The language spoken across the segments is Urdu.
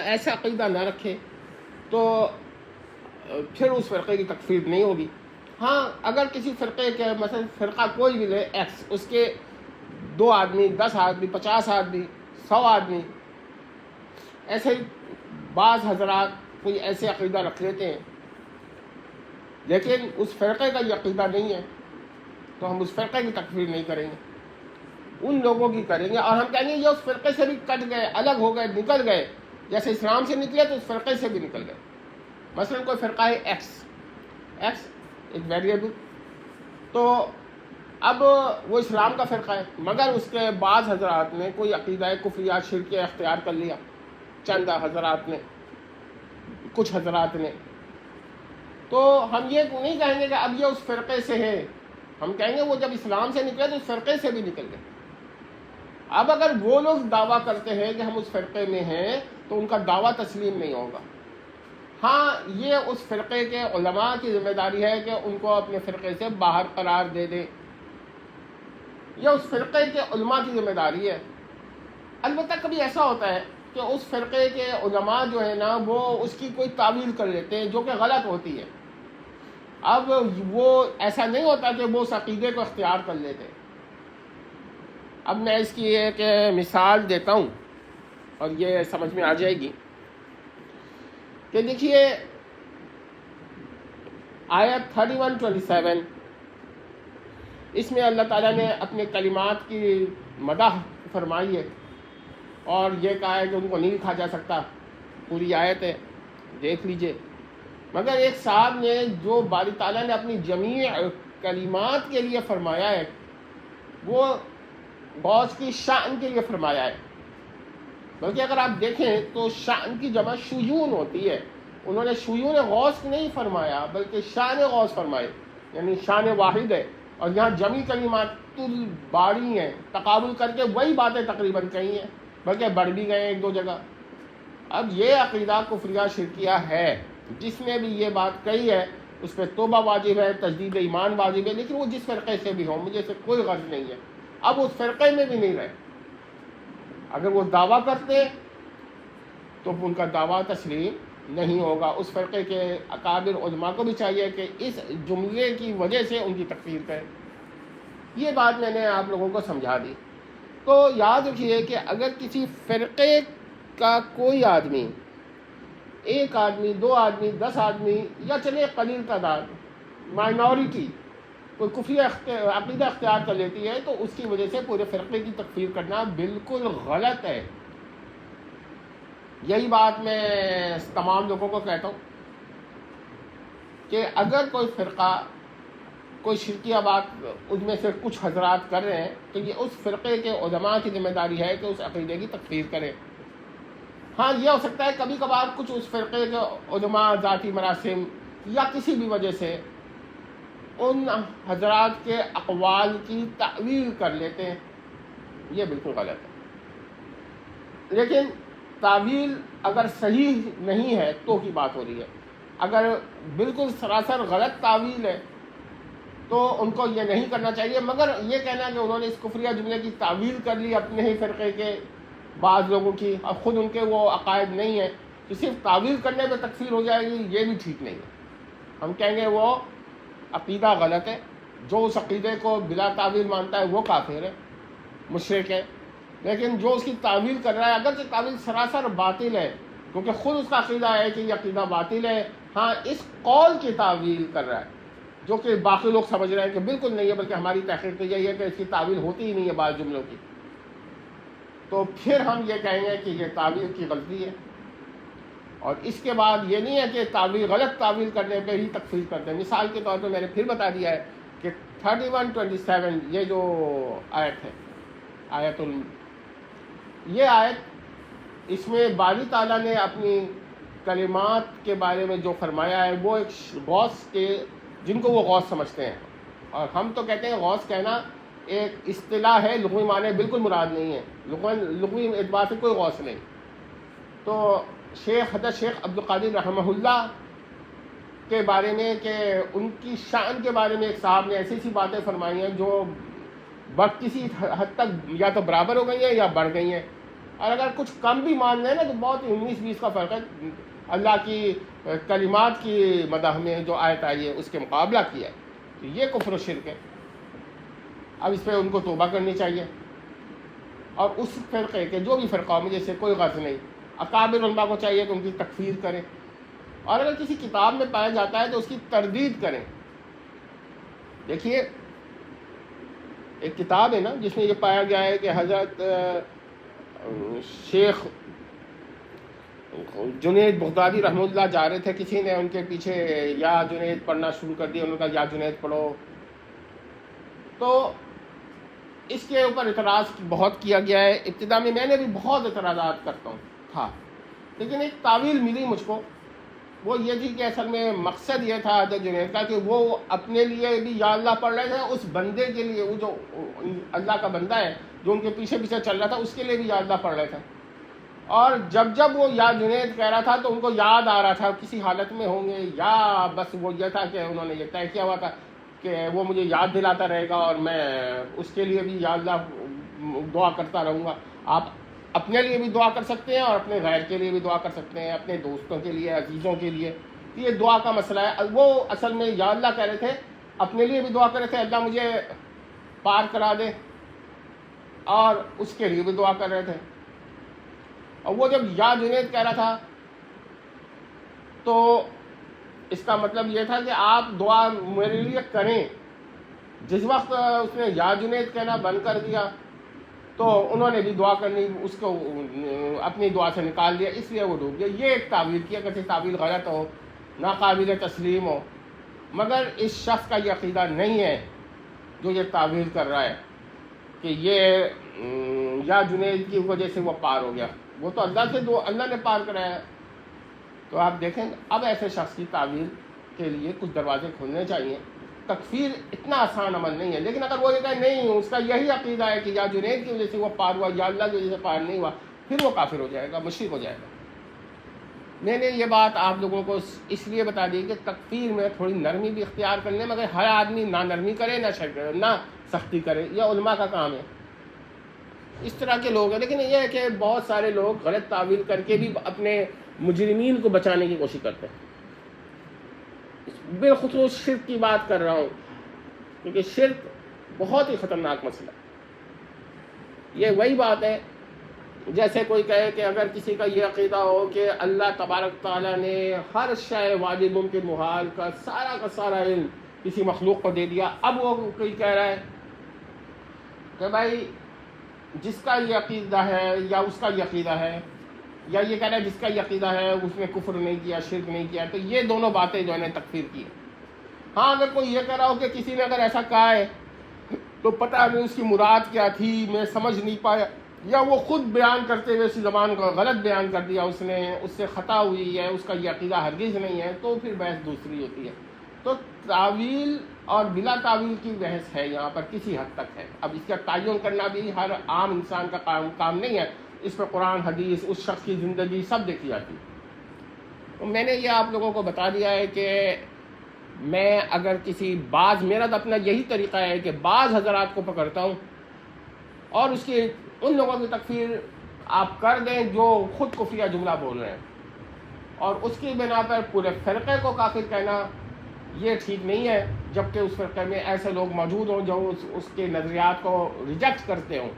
ایسا عقیدہ نہ رکھے تو پھر اس فرقے کی تکفیر نہیں ہوگی. ہاں اگر کسی فرقے کے مثلا فرقہ کوئی بھی لے ایکس، اس کے 2 آدمی 10 آدمی 50 آدمی 100 آدمی ایسے بعض حضرات کوئی ایسے عقیدہ رکھ لیتے ہیں لیکن اس فرقے کا یہ عقیدہ نہیں ہے تو ہم اس فرقے کی تکفیر نہیں کریں گے، ان لوگوں کی کریں گے. اور ہم کہیں گے یہ اس فرقے سے بھی کٹ گئے، الگ ہو گئے، نکل گئے، جیسے اسلام سے نکلے تو اس فرقے سے بھی نکل گئے. مثلا کوئی فرقہ ہے ایکس ایک ویریبل، تو اب وہ اسلام کا فرقہ ہے مگر اس کے بعض حضرات نے کوئی عقیدہ کفریہ شرکیہ اختیار کر لیا، چند حضرات نے، کچھ حضرات نے، تو ہم یہ نہیں کہیں گے کہ اب یہ اس فرقے سے ہے، ہم کہیں گے وہ جب اسلام سے نکلے تو اس فرقے سے بھی نکل گئے. اب اگر وہ لوگ دعویٰ کرتے ہیں کہ ہم اس فرقے میں ہیں تو ان کا دعویٰ تسلیم نہیں ہوگا. ہاں یہ اس فرقے کے علماء کی ذمہ داری ہے کہ ان کو اپنے فرقے سے باہر قرار دے دیں، یہ اس فرقے کے علماء کی ذمہ داری ہے. البتہ کبھی ایسا ہوتا ہے کہ اس فرقے کے علماء جو ہے نا وہ اس کی کوئی تعویل کر لیتے ہیں جو کہ غلط ہوتی ہے. اب وہ ایسا نہیں ہوتا کہ وہ اس عقیدے کو اختیار کر لیتے. اب میں اس کی ایک مثال دیتا ہوں اور یہ سمجھ میں آ جائے گی کہ دیکھیے آیت 31-27 اس میں اللہ تعالیٰ نے اپنے کلمات کی مدح فرمائی ہے اور یہ کہا ہے کہ ان کو نہیں لکھا جا سکتا. پوری آیت ہے، دیکھ لیجئے. مگر ایک صاحب نے جو باری تعالیٰ نے اپنی جمیع کلمات کے لیے فرمایا ہے وہ غوث کی شان کے لیے فرمایا ہے. بلکہ اگر آپ دیکھیں تو شان کی جمع شیون ہوتی ہے. انہوں نے شیون غوث نہیں فرمایا بلکہ شان غوث فرمائے، یعنی شان واحد ہے. اور یہاں جمی کلمات الباری ہیں، تقابل کر کے وہی باتیں تقریباً کہی ہیں بلکہ بڑھ بھی گئے ہیں 1-2 جگہ. اب یہ عقیدہ کفریہ شرکیہ ہے، جس نے بھی یہ بات کہی ہے اس پہ توبہ واجب ہے، تجدید ایمان واجب ہے، لیکن وہ جس فرقے سے بھی ہو، مجھے اس سے کوئی غرض نہیں ہے. اب اس فرقے میں بھی نہیں رہے. اگر وہ دعویٰ کرتے تو ان کا دعویٰ تسلیم نہیں ہوگا. اس فرقے کے اکابر علماء کو بھی چاہیے کہ اس جملے کی وجہ سے ان کی تکفیر کریں. یہ بات میں نے آپ لوگوں کو سمجھا دی. تو یاد رکھیے کہ اگر کسی فرقے کا کوئی آدمی، 1 آدمی 2 آدمی 10 آدمی یا چلے قلیل تعداد مائنورٹی کوئی کفریہ عقیدہ اختیار کر لیتی ہے تو اس کی وجہ سے پورے فرقے کی تکفیر کرنا بالکل غلط ہے. یہی بات میں تمام لوگوں کو کہتا ہوں کہ اگر کوئی فرقہ کوئی شرکیہ بات اس میں سے کچھ حضرات کر رہے ہیں تو یہ اس فرقے کے علماء کی ذمہ داری ہے کہ اس عقیدے کی تکفیر کریں. ہاں یہ ہو سکتا ہے کبھی کبھار کچھ اس فرقے کے علماء ذاتی مراسم یا کسی بھی وجہ سے ان حضرات کے اقوال کی تعویل کر لیتے ہیں، یہ بالکل غلط ہے. لیکن تعویل اگر صحیح نہیں ہے تو کی بات ہو رہی ہے. اگر بالکل سراسر غلط تعویل ہے تو ان کو یہ نہیں کرنا چاہیے. مگر یہ کہنا کہ انہوں نے اس کفریہ جملے کی تعویل کر لی اپنے ہی فرقے کے بعض لوگوں کی، اب خود ان کے وہ عقائد نہیں ہیں تو صرف تعویل کرنے پہ تکفیر ہو جائے گی، یہ بھی ٹھیک نہیں ہے. ہم کہیں گے وہ عقیدہ غلط ہے. جو اس عقیدے کو بلا تعویل مانتا ہے وہ کافر ہے، مشرک ہے. لیکن جو اس کی تعویل کر رہا ہے اگرچہ تعویل سراسر باطل ہے کیونکہ خود اس کا عقیدہ ہے کہ یہ عقیدہ باطل ہے، ہاں اس قول کی تعویل کر رہا ہے جو کہ باقی لوگ سمجھ رہے ہیں کہ بالکل نہیں ہے، بلکہ ہماری تحقیق تو یہی ہے کہ اس کی تعویل ہوتی ہی نہیں ہے بعض جملوں کی، تو پھر ہم یہ کہیں گے کہ یہ تعویل کی غلطی ہے. اور اس کے بعد یہ نہیں ہے کہ تعویل غلط تعویل کرنے پہ ہی تکفیر کرتے ہیں. مثال کے طور پہ میں نے پھر بتا دیا ہے کہ 31-27 یہ جو آیت ہے یہ آیت اس میں باری تعالیٰ نے اپنی کلمات کے بارے میں جو فرمایا ہے وہ ایک غوث کے جن کو وہ غوث سمجھتے ہیں، اور ہم تو کہتے ہیں غوث کہنا ایک اصطلاح ہے، لغوی معنی بالکل مراد نہیں ہے، لغوی اعتبار سے کوئی غوث نہیں. تو حضرت شیخ عبدالقادر رحمہ اللہ کے بارے میں کہ ان کی شان کے بارے میں ایک صاحب نے ایسی ایسی باتیں فرمائی ہیں جو کسی حد تک یا تو برابر ہو گئی ہیں یا بڑھ گئی ہیں. اور اگر کچھ کم بھی مان لیں نا تو بہت 19-20 کا فرق ہے. اللہ کی کلمات کی مدح میں جو آیت آئی ہے اس کے مقابلہ کیا ہے، تو یہ کفر و شرک ہے. اب اس پہ ان کو توبہ کرنی چاہیے، اور اس فرقے کے جو بھی فرقہ ہو، مجھے سے کوئی غرض نہیں، اکابر علماء کو چاہیے کہ ان کی تکفیر کریں، اور اگر کسی کتاب میں پایا جاتا ہے تو اس کی تردید کریں. دیکھیے ایک کتاب ہے نا جس میں یہ پایا گیا ہے کہ حضرت شیخ جنید بغدادی رحمۃ اللہ جا رہے تھے، کسی نے ان کے پیچھے یا جنید پڑھنا شروع کر دیا، انہوں نے کہا یا جنید پڑھو. تو اس کے اوپر اعتراض بہت کیا گیا ہے. ابتدا میں نے بھی بہت اعتراضات کرتا تھا، لیکن ایک تعویل ملی مجھ کو، وہ یہ تھی کہ اصل میں مقصد یہ تھا حضرت جنید کا کہ وہ اپنے لیے بھی یا اللہ پڑھ رہے تھے، اس بندے کے لیے، وہ جو اللہ کا بندہ ہے جو ان کے پیچھے پیچھے چل رہا تھا اس کے لیے بھی یا اللہ پڑھ رہے تھے. اور جب وہ یا جنید کہہ رہا تھا تو ان کو یاد آ رہا تھا کسی حالت میں ہوں گے، یا بس وہ یہ تھا کہ انہوں نے یہ طے کیا ہوا تھا کہ وہ مجھے یاد دلاتا رہے گا اور میں اس کے لیے بھی یا اللہ دعا کرتا رہوں گا. آپ اپنے لیے بھی دعا کر سکتے ہیں اور اپنے غیر کے لیے بھی دعا کر سکتے ہیں، اپنے دوستوں کے لیے، عزیزوں کے لیے. یہ دعا کا مسئلہ ہے. وہ اصل میں یا اللہ کہہ رہے تھے، اپنے لیے بھی دعا کر رہے تھے اللہ مجھے پار کرا دے، اور اس کے لیے بھی دعا کر رہے تھے. اور وہ جب یا جنید کہہ رہا تھا تو اس کا مطلب یہ تھا کہ آپ دعا میرے لیے کریں. جس وقت اس نے یا جنید کہنا بند کر دیا تو انہوں نے بھی دعا کرنی اس کو اپنی دعا سے نکال دیا، اس لیے وہ ڈوب گیا. یہ ایک تعویل کی، اگرچہ تعویل غلط ہو، ناقابل تسلیم ہو، مگر اس شخص کا یہ عقیدہ نہیں ہے جو یہ تعویل کر رہا ہے کہ یہ یا جنید کی وجہ سے وہ پار ہو گیا. وہ تو اللہ سے اللہ نے پار کرایا. تو آپ دیکھیں اب ایسے شخص کی تعویل کے لیے کچھ دروازے کھولنے چاہیے. تکفیر اتنا آسان عمل نہیں ہے، لیکن اگر وہ یہ کہے نہیں اس کا یہی عقیدہ ہے کہ یا جنید کی وجہ سے وہ پار ہوا، یا اللہ کی وجہ سے پار نہیں ہوا، پھر وہ کافر ہو جائے گا، مشرک ہو جائے گا. میں نے یہ بات آپ لوگوں کو اس لیے بتا دی کہ تکفیر میں تھوڑی نرمی بھی اختیار کر لیں، مگر ہر آدمی نہ نرمی کرے نہ سختی کرے. یہ علماء کا کام ہے. اس طرح کے لوگ ہیں، لیکن یہ ہے کہ بہت سارے لوگ غلط تعویل کر کے بھی اپنے مجرمین کو بچانے کی کوشش کرتے ہیں. بالخصوص شرک کی بات کر رہا ہوں، کیونکہ شرک بہت ہی خطرناک مسئلہ ہے. یہ وہی بات ہے جیسے کوئی کہے کہ اگر کسی کا یہ عقیدہ ہو کہ اللہ تبارک تعالیٰ نے ہر شے واجب ممکن محال کا سارا علم کسی مخلوق کو دے دیا. اب وہ کوئی کہہ رہا ہے کہ بھائی جس کا یہ عقیدہ ہے یا اس کا یہ عقیدہ ہے، یا یہ کہہ رہا ہے جس کا یہ عقیدہ ہے اس نے کفر نہیں کیا، شرک نہیں کیا، تو یہ دونوں باتیں جو ہے تکفیر کی. ہاں اگر کوئی یہ کہہ رہا ہو کہ کسی نے اگر ایسا کہا ہے تو پتہ نہیں اس کی مراد کیا تھی، میں سمجھ نہیں پایا، یا وہ خود بیان کرتے ہوئے اسی زبان کو غلط بیان کر دیا اس نے، اس سے خطا ہوئی ہے، اس کا یہ عقیدہ ہرگز نہیں ہے، تو پھر بحث دوسری ہوتی ہے. تو تعویل اور بلا تعویل کی بحث ہے یہاں پر کسی حد تک ہے. اب اس کا تعین کرنا بھی ہر عام انسان کا کام نہیں ہے. اس پر قرآن حدیث اس شخص کی زندگی سب دیکھی جاتی. تو میں نے یہ آپ لوگوں کو بتا دیا ہے کہ میں اگر میرا تو اپنا یہی طریقہ ہے کہ بعض حضرات کو پکڑتا ہوں اور اس کی ان لوگوں کی تکفیر آپ کر دیں جو خود کفریہ جملہ بول رہے ہیں، اور اس کی بنا پر پورے فرقے کو کافر کہنا یہ ٹھیک نہیں ہے، جبکہ اس فرقے میں ایسے لوگ موجود ہوں جو اس کے نظریات کو ریجیکٹ کرتے ہوں.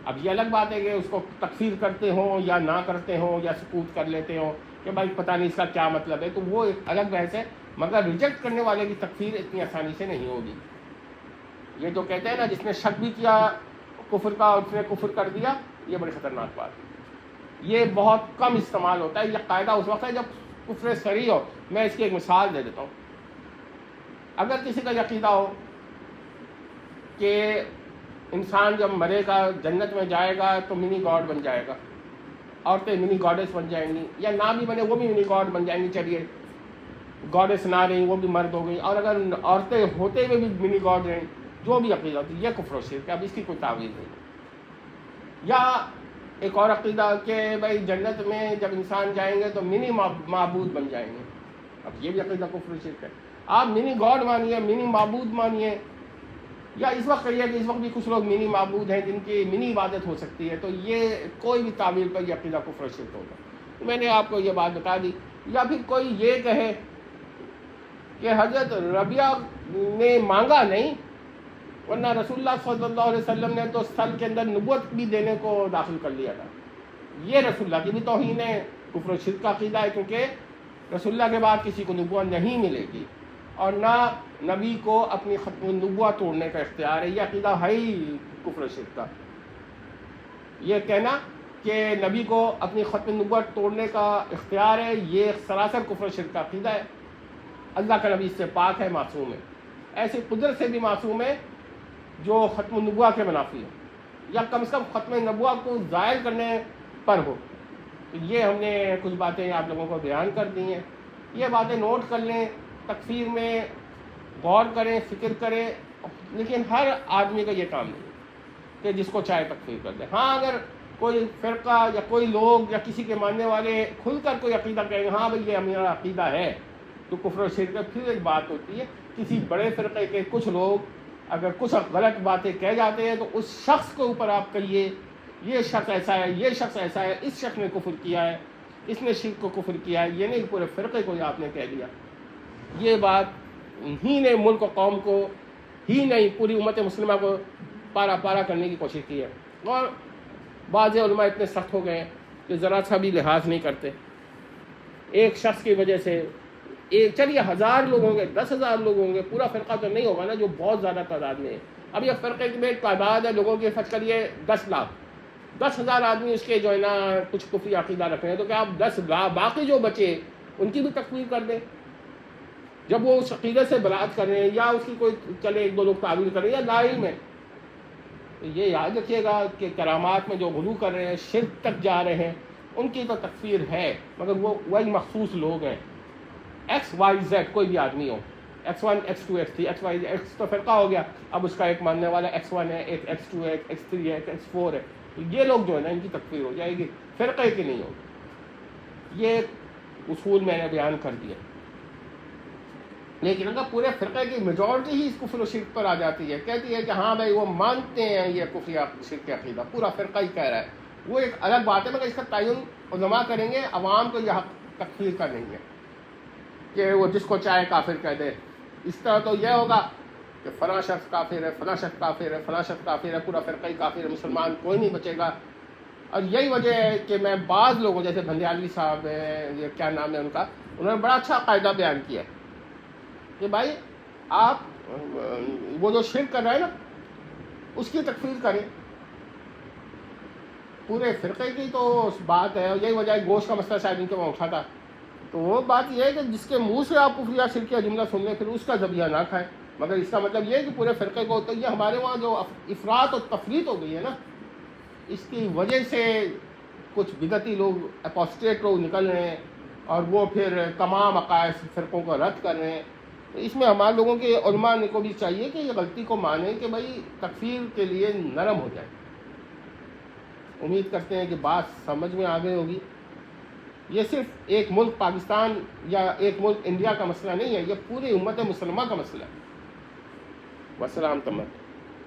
اب یہ الگ بات ہے کہ اس کو تکفیر کرتے ہوں یا نہ کرتے ہوں یا سکوت کر لیتے ہوں کہ بھائی پتہ نہیں اس کا کیا مطلب ہے، تو وہ ایک الگ بحث ہے. مگر ریجیکٹ کرنے والے کی تکفیر اتنی آسانی سے نہیں ہوگی. یہ جو کہتے ہیں نا جس نے شک بھی کیا کفر کا اور اس نے کفر کر دیا، یہ بڑی خطرناک بات ہے. یہ بہت کم استعمال ہوتا ہے. یہ قاعدہ اس وقت ہے جب کفر صریح ہو. میں اس کی ایک مثال دے دیتا ہوں. اگر کسی کا عقیدہ ہو کہ انسان جب مرے گا جنت میں جائے گا تو منی گاڈ بن جائے گا، عورتیں منی گاڈس بن جائیں گی، یا نہ بھی بنے وہ بھی منی گاڈ بن جائیں گی، چلیے گاڈس نہ رہیں وہ بھی مرد ہو گئی، اور اگر عورتیں ہوتے ہوئے بھی منی گاڈ رہیں، جو بھی عقیدہ ہوتی ہے یہ کفر و شرک ہے. اب اس کی کوئی تعویل نہیں. یا ایک اور عقیدہ کہ بھائی جنت میں جب انسان جائیں گے تو منی معبود بن جائیں گے. اب یہ بھی عقیدہ کفر و شرک ہے. آپ منی گاڈ مانیے، منی معبود مانیے، یا اس وقت کہیے کہ اس وقت بھی کچھ لوگ منی معبود ہیں جن کی منی عبادت ہو سکتی ہے، تو یہ کوئی بھی تعویل پر یہ عقیدہ کفر و شرک ہوگا. میں نے آپ کو یہ بات بتا دی. یا پھر کوئی یہ کہے کہ حضرت ربیہ نے مانگا نہیں، ورنہ رسول اللہ صلی اللہ علیہ وسلم نے تو سل کے اندر نبوت بھی دینے کو داخل کر لیا تھا. یہ رسول اللہ کی بھی توہین ہے، کفر و شرک کا عقیدہ ہے، کیونکہ رسول اللہ کے بعد کسی کو نبوت نہیں ملے گی اور نہ نبی کو اپنی ختم النبوت توڑنے کا اختیار ہے. یہ عقیدہ ہے ہی کفر و شرک کا. یہ کہنا کہ نبی کو اپنی ختم النبوت توڑنے کا اختیار ہے، یہ سراسر کفر و شرک کا عقیدہ ہے. اللہ کا نبی اس سے پاک ہے، معصوم ہے. ایسی قدرت سے بھی معصوم ہے جو ختم النبوت کے منافی ہے، یا کم از کم ختم نبوت کو ظاہر کرنے پر ہو. تو یہ ہم نے کچھ باتیں آپ لوگوں کو بیان کر دی ہیں. یہ باتیں نوٹ کر لیں، تکفیر میں غور کریں، فکر کریں. لیکن ہر آدمی کا یہ کام نہیں ہے کہ جس کو چاہے تکفیر کر دے. ہاں اگر کوئی فرقہ یا کوئی لوگ یا کسی کے ماننے والے کھل کر کوئی عقیدہ کہیں گے ہاں بھئی یہ میرا عقیدہ ہے، تو کفر و شرک. پھر ایک بات ہوتی ہے، کسی بڑے فرقے کے کچھ لوگ اگر کچھ غلط باتیں کہہ جاتے ہیں تو اس شخص کے اوپر آپ کہیے یہ شخص ایسا ہے، یہ شخص ایسا ہے، اس شخص نے کفر کیا ہے، اس نے شرک کو کفر کیا ہے. یہ نہیں پورے فرقے کو آپ نے کہہ دیا. یہ بات ہی نے ملک و قوم کو ہی نہیں پوری امت مسلمہ کو پارا پارا کرنے کی کوشش کی ہے. اور بعض علماء اتنے سخت ہو گئے ہیں کہ ذرا سا بھی لحاظ نہیں کرتے. ایک شخص کی وجہ سے چلیے 1000 لوگ ہوں گے، 10,000 لوگ ہوں گے، پورا فرقہ تو نہیں ہوگا نا جو بہت زیادہ تعداد میں ہے. اب یہ فرقے میں تعداد ہے لوگوں کی، فرض کریے 10 لاکھ، 10,000 آدمی اس کے جو ہے نا کچھ کفری عقیدہ رکھ رہے ہیں، تو کیا آپ 10 لاکھ باقی جو بچے ان کی بھی تکفیر کر دیں جب وہ اس عقیدے سے برات کر رہے ہیں، یا اس کی کوئی چلے 1-2 لوگ تعویل کر رہے ہیں یا لا علم ہے. یہ یاد رکھیے گا کہ کرامات میں جو غلو کر رہے ہیں، شرک تک جا رہے ہیں، ان کی تو تکفیر ہے، مگر وہ وہی مخصوص لوگ ہیں. XYZ کوئی بھی آدمی ہو، X1 X2 X3 XYZ، X تو فرقہ ہو گیا، اب اس کا ایک ماننے والا X1 ہے، ایک X2 ہے، ایک X3 ہے، ایک X4 ہے. یہ لوگ جو ہے نا ان کی تکفیر ہو جائے گی، فرقے کی نہیں ہوگی. یہ اصول میں نے بیان کر دیا. لیکن اگر پورے فرقے کی میجورٹی ہی اس کفر و شرک پر آ جاتی ہے، کہتی ہے کہ ہاں بھائی وہ مانتے ہیں یہ کفر یا شرک کا عقیدہ، پورا فرقہ ہی کہہ رہا ہے، وہ ایک الگ بات ہے، مگر اس کا تعین علماء کریں گے. عوام کو یہ حق تکفیر کا نہیں ہے کہ وہ جس کو چاہے کافر کہہ دے. اس طرح تو یہ ہوگا کہ فلاں شخص کافر ہے، فلاں شخص کافر ہے، فلاں شخص کافر ہے، پورا فرقہ ہی کافر ہے، مسلمان کوئی نہیں بچے گا. اور یہی وجہ ہے کہ میں بعض لوگوں جیسے بھندیالوی صاحب ہیں، یہ کیا نام ہے ان کا، انہوں نے بڑا اچھا قاعدہ بیان کیا کہ بھائی آپ وہ جو شرک کر رہے ہیں نا اس کی تکفیر کریں. پورے فرقے کی تو بات ہے. یہی وجہ ہے گوشت کا مسئلہ شاید ان کے وہاں اٹھا تھا، تو وہ بات یہ ہے کہ جس کے منہ سے آپ کفر یا شرک کا جملہ سن لیں پھر اس کا ذبیحہ نہ کھائیں. مگر اس کا مطلب یہ ہے کہ پورے فرقے کو، تو یہ ہمارے وہاں جو افراط اور تفریط ہو گئی ہے نا، اس کی وجہ سے کچھ بدعتی لوگ، اپوسٹیٹ لوگ نکل رہے ہیں اور وہ پھر تمام عقائد فرقوں کو رد کر رہے ہیں. تو اس میں ہمارے لوگوں کے علماء کو بھی چاہیے کہ یہ غلطی کو مانیں کہ بھائی تکفیر کے لیے نرم ہو جائے. امید کرتے ہیں کہ بات سمجھ میں آ گئی ہوگی. یہ صرف ایک ملک پاکستان یا ایک ملک انڈیا کا مسئلہ نہیں ہے، یہ پوری امت مسلمہ کا مسئلہ ہے. والسلام تمام.